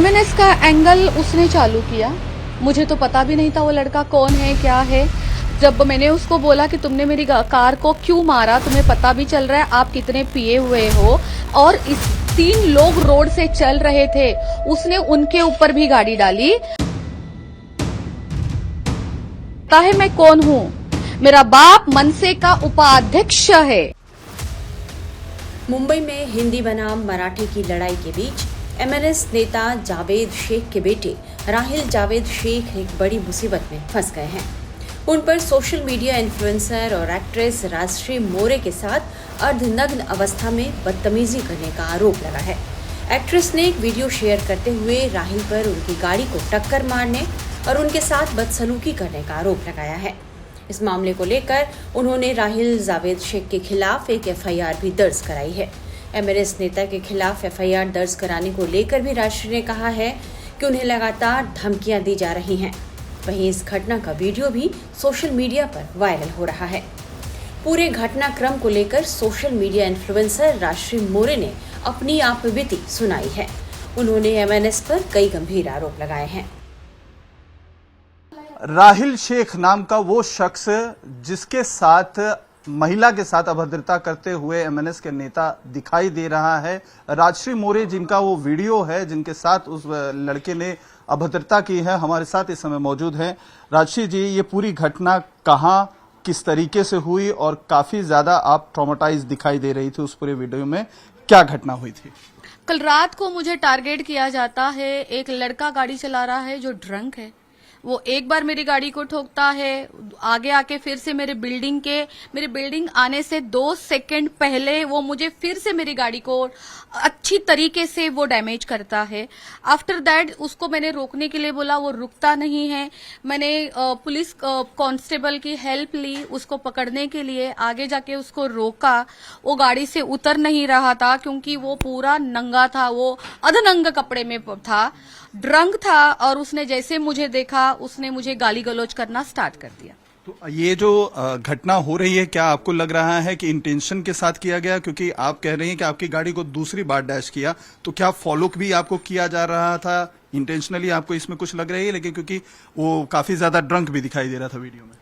MNS का angle उसने चालू किया। मुझे तो पता भी नहीं था वो लड़का कौन है क्या है। जब मैंने उसको बोला कि तुमने मेरी कार को क्यों मारा, तुम्हें पता भी चल रहा है आप कितने पिए हुए हो, और इस 3 लोग रोड से चल रहे थे, उसने उनके ऊपर भी गाड़ी डाली। पता है मैं कौन हूँ? मेरा बाप मनसे का उपाध्यक्ष है। मुंबई में हिंदी बनाम मराठी की लड़ाई के बीच एमएनएस नेता जावेद शेख के बेटे राहिल जावेद शेख एक बड़ी मुसीबत में फंस गए हैं। उन पर सोशल मीडिया इन्फ्लुएंसर और एक्ट्रेस राजश्री मोरे के साथ अर्धनग्न अवस्था में बदतमीजी करने का आरोप लगा है। एक्ट्रेस ने एक वीडियो शेयर करते हुए राहिल पर उनकी गाड़ी को टक्कर मारने और उनके साथ बदसलूकी करने का आरोप लगाया है। इस मामले को लेकर उन्होंने राहिल जावेद शेख के खिलाफ एक एफआईआर भी दर्ज कराई है। एमएनएस नेता के खिलाफ एफआईआर दर्ज कराने को लेकर भी राजश्री ने कहा है कि उन्हें लगातार धमकियां दी जा रही हैं। वहीं इस घटना का वीडियो भी सोशल मीडिया पर वायरल हो रहा है। पूरे घटनाक्रम को लेकर सोशल मीडिया इन्फ्लुएंसर राजश्री मोरे ने अपनी आपबीती सुनाई है। उन्होंने एमएनएस पर कई गंभीर आरोप लगाए हैं। राहिल शेख नाम का वो शख्स जिसके साथ महिला के साथ अभद्रता करते हुए एमएनएस के नेता दिखाई दे रहा है, राजश्री मोरे जिनका वो वीडियो है जिनके साथ उस लड़के ने अभद्रता की है, हमारे साथ इस समय मौजूद हैं। राजश्री जी, ये पूरी घटना कहां किस तरीके से हुई और काफी ज्यादा आप ट्रॉमेटाइज दिखाई दे रही थी उस पूरे वीडियो में, क्या घटना हुई थी? कल रात को मुझे टारगेट किया जाता है। एक लड़का गाड़ी चला रहा है जो ड्रंक है। वो एक बार मेरी गाड़ी को ठोकता है, आगे आके फिर से मेरे बिल्डिंग आने से 2 सेकंड पहले वो मुझे फिर से मेरी गाड़ी को अच्छी तरीके से वो डैमेज करता है। आफ्टर दैट उसको मैंने रोकने के लिए बोला, वो रुकता नहीं है। मैंने पुलिस कांस्टेबल की हेल्प ली उसको पकड़ने के लिए, आगे जाके उसको रोका। वो गाड़ी से उतर नहीं रहा था क्योंकि वो पूरा नंगा था, वो अधनंग कपड़े में था, ड्रंक था, और उसने जैसे मुझे देखा उसने मुझे गाली गलौज करना स्टार्ट कर दिया। तो ये जो घटना हो रही है, क्या आपको लग रहा है कि इंटेंशन के साथ किया गया? क्योंकि आप कह रही हैं कि आपकी गाड़ी को दूसरी बार डैश किया, तो क्या फॉलो भी आपको किया जा रहा था इंटेंशनली? आपको इसमें कुछ लग रही है? लेकिन क्योंकि वो काफी ज्यादा ड्रंक भी दिखाई दे रहा था वीडियो में।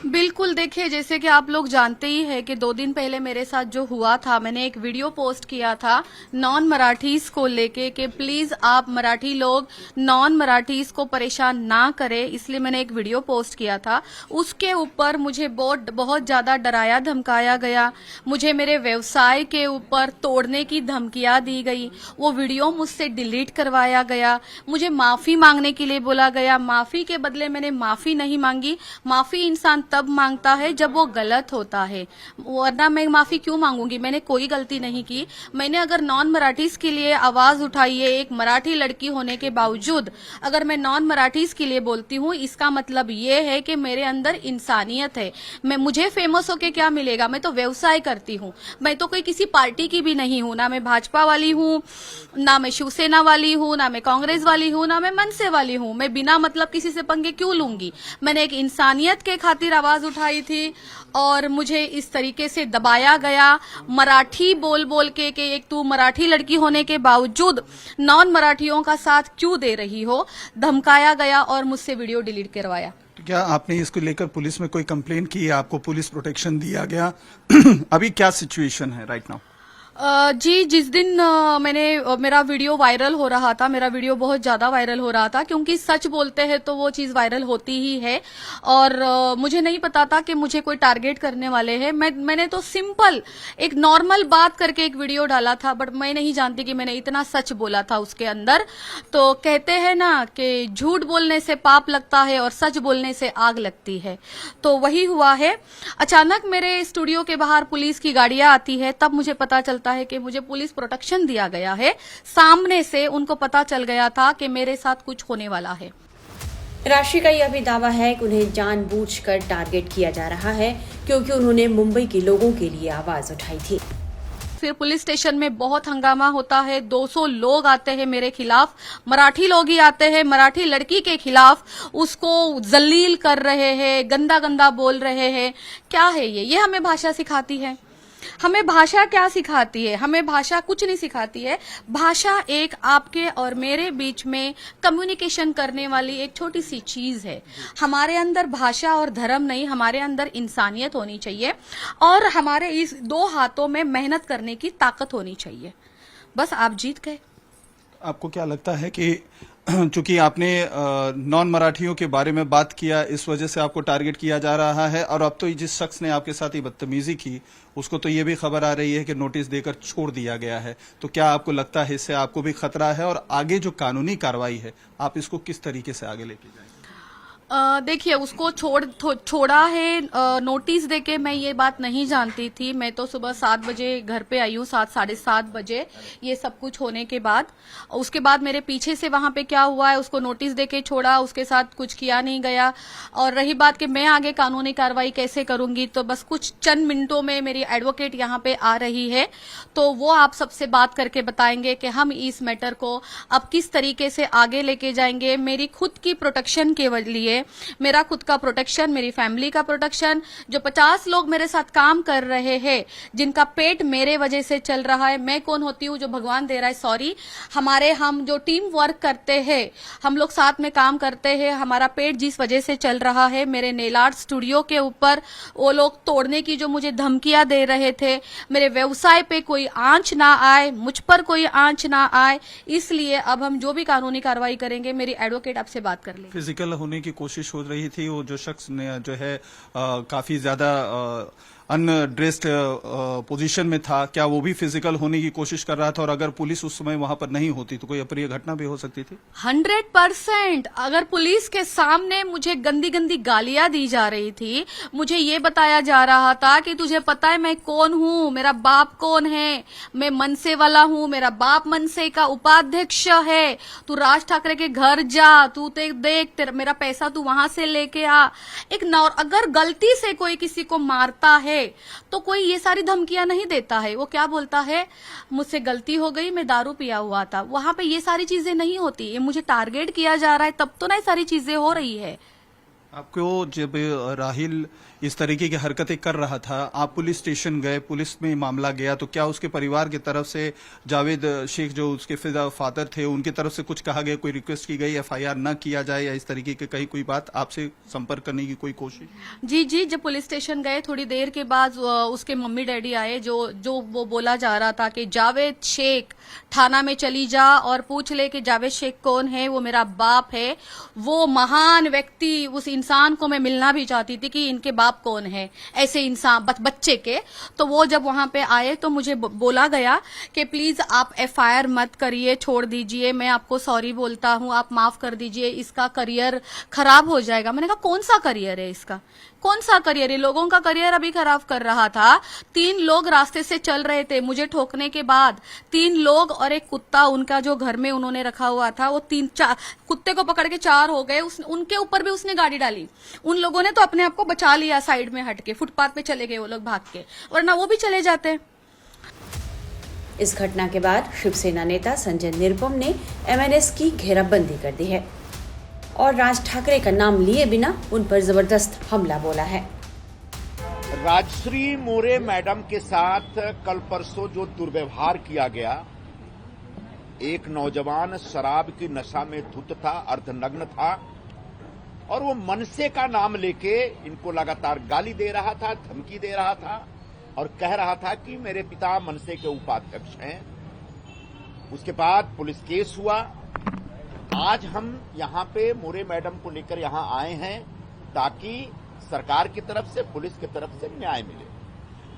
बिल्कुल, देखिए जैसे कि आप लोग जानते ही है कि 2 दिन पहले मेरे साथ जो हुआ था, मैंने एक वीडियो पोस्ट किया था नॉन मराठीज को लेके कि प्लीज आप मराठी लोग नॉन मराठीज को परेशान ना करें, इसलिए मैंने एक वीडियो पोस्ट किया था। उसके ऊपर मुझे बहुत ज्यादा डराया धमकाया गया, मुझे मेरे व्यवसाय के ऊपर तोड़ने की धमकियां दी गई, वो वीडियो मुझसे डिलीट करवाया गया, मुझे माफी मांगने के लिए बोला गया। माफी के बदले मैंने माफी नहीं मांगी। माफी इंसान तब मांगता है जब वो गलत होता है, वरना मैं माफी क्यों मांगूंगी? मैंने कोई गलती नहीं की। मैंने अगर नॉन मराठीज के लिए आवाज उठाई है, एक मराठी लड़की होने के बावजूद अगर मैं नॉन मराठीज के लिए बोलती हूँ, इसका मतलब ये है कि मेरे अंदर इंसानियत है। मुझे फेमस होके क्या मिलेगा? मैं तो व्यवसाय करती हूँ, मैं तो कोई किसी पार्टी की भी नहीं हूँ, ना मैं भाजपा वाली हूँ, ना मैं शिवसेना वाली हूँ, ना मैं कांग्रेस वाली हूँ, ना मैं मनसे वाली हूँ। मैं बिना मतलब किसी से पंगे क्यों लूंगी? मैंने एक इंसानियत के खातिर आवाज उठाई थी और मुझे इस तरीके से दबाया गया, मराठी बोल बोल के कि एक तू मराठी लड़की होने के बावजूद नॉन मराठियों का साथ क्यों दे रही हो, धमकाया गया और मुझसे वीडियो डिलीट करवाया। तो क्या आपने इसको लेकर पुलिस में कोई कंप्लेन की? आपको पुलिस प्रोटेक्शन दिया गया? अभी क्या सिचुएशन है राइट नाउ? जी, जिस दिन मेरा वीडियो वायरल हो रहा था, मेरा वीडियो बहुत ज्यादा वायरल हो रहा था क्योंकि सच बोलते हैं तो वो चीज वायरल होती ही है, और मुझे नहीं पता था कि मुझे कोई टारगेट करने वाले हैं। मैंने तो सिंपल एक नॉर्मल बात करके एक वीडियो डाला था, बट मैं नहीं जानती कि मैंने इतना सच बोला था उसके अंदर। तो कहते हैं ना कि झूठ बोलने से पाप लगता है और सच बोलने से आग लगती है, तो वही हुआ है। अचानक मेरे स्टूडियो के बाहर पुलिस की गाड़ियां आती है, तब मुझे पता चलता है कि मुझे पुलिस प्रोटेक्शन दिया गया है। सामने से उनको पता चल गया था कि मेरे साथ कुछ होने वाला है। राशि का यह भी दावा है कि उन्हें जानबूझकर टारगेट किया जा रहा है क्योंकि उन्होंने मुंबई के लोगों के लिए आवाज उठाई थी। फिर पुलिस स्टेशन में बहुत हंगामा होता है, 200 लोग आते हैं मेरे खिलाफ, मराठी लोग ही आते हैं, मराठी लड़की के खिलाफ उसको जलील कर रहे हैं, गंदा गंदा बोल रहे हैं। क्या है ये हमें भाषा सिखाती है? हमें भाषा क्या सिखाती है? हमें भाषा कुछ नहीं सिखाती है। भाषा एक आपके और मेरे बीच में कम्युनिकेशन करने वाली एक छोटी सी चीज है। हमारे अंदर भाषा और धर्म नहीं, हमारे अंदर इंसानियत होनी चाहिए और हमारे इस दो हाथों में मेहनत करने की ताकत होनी चाहिए। बस आप जीत गए। आपको क्या लगता है कि चूंकि आपने नॉन मराठियों के बारे में बात किया, इस वजह से आपको टारगेट किया जा रहा है, और अब तो जिस शख्स ने आपके साथ ये बदतमीजी की उसको तो ये भी खबर आ रही है कि नोटिस देकर छोड़ दिया गया है, तो क्या आपको लगता है इससे आपको भी खतरा है, और आगे जो कानूनी कार्रवाई है आप इसको किस तरीके से आगे लेके जाएंगे? देखिए, उसको छोड़ा है नोटिस देके, मैं ये बात नहीं जानती थी। मैं तो सुबह 7 बजे घर पे आई हूँ, 7 साढ़े 7 बजे, ये सब कुछ होने के बाद। उसके बाद मेरे पीछे से वहां पे क्या हुआ है, उसको नोटिस देके छोड़ा, उसके साथ कुछ किया नहीं गया। और रही बात कि मैं आगे कानूनी कार्रवाई कैसे करूंगी, तो बस कुछ चंद मिनटों में मेरी एडवोकेट यहाँ पे आ रही है, तो वो आप सबसे बात करके बताएंगे कि हम इस मैटर को अब किस तरीके से आगे लेके जाएंगे। मेरी खुद की प्रोटेक्शन के लिए, मेरा खुद का प्रोटेक्शन, मेरी फैमिली का प्रोटेक्शन, जो 50 लोग मेरे साथ काम कर रहे हैं, जिनका पेट मेरे वजह से चल रहा है, मैं कौन होती हूँ जो भगवान दे रहा है, सॉरी, हम जो टीम वर्क करते हैं, हम लोग साथ में काम करते हैं, हमारा पेट जिस वजह से चल रहा है, मेरे नेल आर्ट स्टूडियो के ऊपर वो लोग तोड़ने की जो मुझे धमकियां दे रहे थे, मेरे व्यवसाय पे कोई आंच ना आए, मुझ पर कोई आंच ना आए, इसलिए अब हम जो भी कानूनी कार्रवाई करेंगे, मेरी एडवोकेट आपसे बात कर लेगी। फिजिकल होने की कोशिश हो रही थी, वो जो शख्स ने जो है काफी ज्यादा अनड्रेस्ड पोजीशन में था, क्या वो भी फिजिकल होने की कोशिश कर रहा था, और अगर पुलिस उस समय वहां पर नहीं होती तो कोई अप्रिय घटना भी हो सकती थी? 100%। अगर पुलिस के सामने मुझे गंदी गंदी गालियां दी जा रही थी, मुझे ये बताया जा रहा था कि तुझे पता है मैं कौन हूँ, मेरा बाप कौन है, मैं मनसे वाला हूँ, मेरा बाप मनसे का उपाध्यक्ष है, तू राज ठाकरे के घर जा, तू देख मेरा पैसा तू वहां से लेके आ। अगर गलती से कोई किसी को मारता है तो कोई ये सारी धमकियां नहीं देता है। वो क्या बोलता है, मुझसे गलती हो गई, मैं दारू पिया हुआ था। वहां पे ये सारी चीजें नहीं होती। ये मुझे टारगेट किया जा रहा है, तब तो ना ये सारी चीजें हो रही है। आपको जब राहिल इस तरीके की हरकतें कर रहा था, आप पुलिस स्टेशन गए, पुलिस में मामला गया, तो क्या उसके परिवार की तरफ से जावेद शेख जो उसके फादर थे, उनकी तरफ से कुछ कहा गया, कोई रिक्वेस्ट की गई एफआईआर न किया जाए, या इस तरीके की कहीं कोई बात आपसे संपर्क करने की कोई कोशिश? जी, जब पुलिस स्टेशन गए थोड़ी देर के बाद उसके मम्मी डैडी आए, जो वो बोला जा रहा था कि जावेद शेख थाना में चली जा और पूछ ले कि जावेद शेख कौन है, वो मेरा बाप है, वो महान व्यक्ति, उस इंसान को मैं मिलना भी चाहती थी कि इनके बाप कौन है, ऐसे इंसान बच्चे के। तो वो जब वहां पे आए तो मुझे बोला गया कि प्लीज आप एफआईआर मत करिए, छोड़ दीजिए, मैं आपको सॉरी बोलता हूं, आप माफ कर दीजिए, इसका करियर खराब हो जाएगा। मैंने कहा कौन सा करियर है इसका, कौन सा करियर है? लोगों का करियर अभी खराब कर रहा था। 3 लोग रास्ते से चल रहे थे, मुझे ठोकने के बाद 3 लोग और एक कुत्ता उनका जो घर में उन्होंने रखा हुआ था, वो 3-4 कुत्ते को पकड़ के 4 हो गए। उनके ऊपर भी उसने गाड़ी डाली। उन लोगों ने तो अपने आप को बचा लिया, साइड में हट के फुटपाथ पे चले गए वो लोग भाग के, वरना वो भी चले जाते। इस घटना के बाद शिवसेना नेता संजय निरुपम ने एमएनएस की घेराबंदी कर दी है और राज ठाकरे का नाम लिए बिना उन पर जबरदस्त हमला बोला है। राजश्री मोरे मैडम के साथ कल परसों जो दुर्व्यवहार किया गया, एक नौजवान शराब की नशा में धुत था, अर्धनग्न था, और वो मनसे का नाम लेके इनको लगातार गाली दे रहा था, धमकी दे रहा था और कह रहा था कि मेरे पिता मनसे के उपाध्यक्ष हैं। उसके बाद पुलिस केस हुआ। आज हम यहां पे मोरे मैडम को लेकर यहां आए हैं ताकि सरकार की तरफ से, पुलिस की तरफ से न्याय मिले।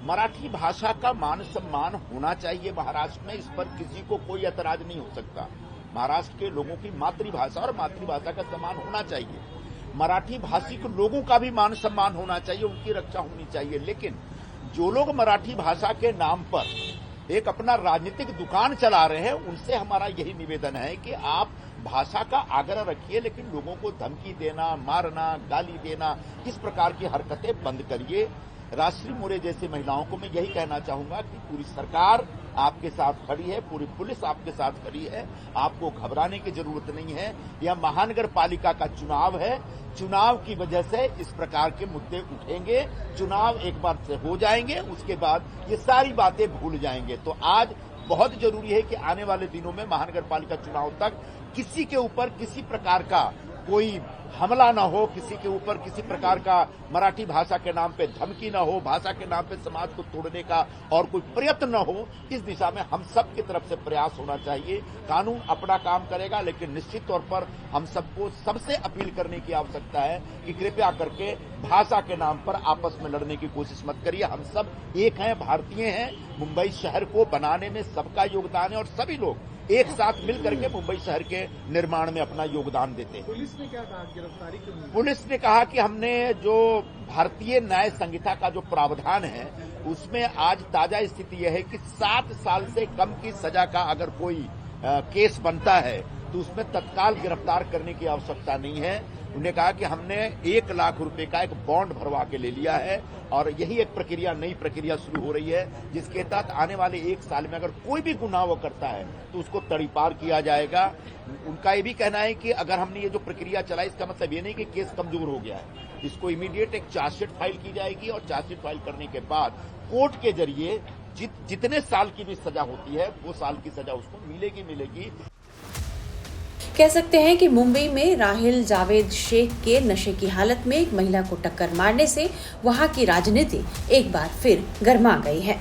मराठी भाषा का मान सम्मान होना चाहिए महाराष्ट्र में, इस पर किसी को कोई ऐतराज नहीं हो सकता। महाराष्ट्र के लोगों की मातृभाषा और मातृभाषा का सम्मान होना चाहिए। मराठी भाषिक लोगों का भी मान सम्मान होना चाहिए, उनकी रक्षा होनी चाहिए। लेकिन जो लोग मराठी भाषा के नाम पर एक अपना राजनीतिक दुकान चला रहे हैं, उनसे हमारा यही निवेदन है कि आप भाषा का आग्रह रखिए, लेकिन लोगों को धमकी देना, मारना, गाली देना, इस प्रकार की हरकतें बंद करिए। राजश्री मोरे जैसी महिलाओं को मैं यही कहना चाहूंगा कि पूरी सरकार आपके साथ खड़ी है, पूरी पुलिस आपके साथ खड़ी है। आपको घबराने की जरूरत नहीं है। यह महानगर पालिका का चुनाव है। चुनाव की वजह से इस प्रकार के मुद्दे उठेंगे। चुनाव एक बार से हो जाएंगे, उसके बाद ये सारी बातें भूल जाएंगे। तो आज बहुत जरूरी है कि आने वाले दिनों में महानगर पालिका चुनाव तक किसी के ऊपर किसी प्रकार का कोई हमला न हो, किसी के ऊपर किसी प्रकार का मराठी भाषा के नाम पे धमकी न हो, भाषा के नाम पे समाज को तोड़ने का और कोई प्रयत्न न हो। इस दिशा में हम सब की तरफ से प्रयास होना चाहिए। कानून अपना काम करेगा, लेकिन निश्चित तौर पर हम सबको सबसे अपील करने की आवश्यकता है कि कृपया करके भाषा के नाम पर आपस में लड़ने की कोशिश मत करिए। हम सब एक हैं, भारतीय हैं। मुंबई शहर को बनाने में सबका योगदान है और सभी लोग एक साथ मिल करके मुंबई शहर के निर्माण में अपना योगदान देते हैं। पुलिस ने क्या कहा, गिरफ्तारी क्यों नहीं? पुलिस ने कहा कि हमने जो भारतीय न्याय संहिता का जो प्रावधान है उसमें आज ताजा स्थिति यह है कि 7 साल से कम की सजा का अगर कोई केस बनता है तो उसमें तत्काल गिरफ्तार करने की आवश्यकता नहीं है। उन्होंने कहा कि हमने 1 लाख रुपए का एक बॉन्ड भरवा के ले लिया है और यही एक प्रक्रिया, नई प्रक्रिया शुरू हो रही है, जिसके तहत आने वाले 1 साल में अगर कोई भी गुनाह वो करता है तो उसको तड़ीपार किया जाएगा। उनका ये भी कहना है कि अगर हमने ये जो प्रक्रिया चलाई, इसका मतलब ये नहीं कि केस कमजोर हो गया है। इसको इमीडिएट एक चार्जशीट फाइल की जाएगी और चार्जशीट फाइल करने के बाद कोर्ट के जरिए जितने साल की भी सजा होती है वो साल की सजा उसको मिलेगी। कह सकते हैं कि मुंबई में राहिल जावेद शेख के नशे की हालत में एक महिला को टक्कर मारने से वहां की राजनीति एक बार फिर गर्मा गई है।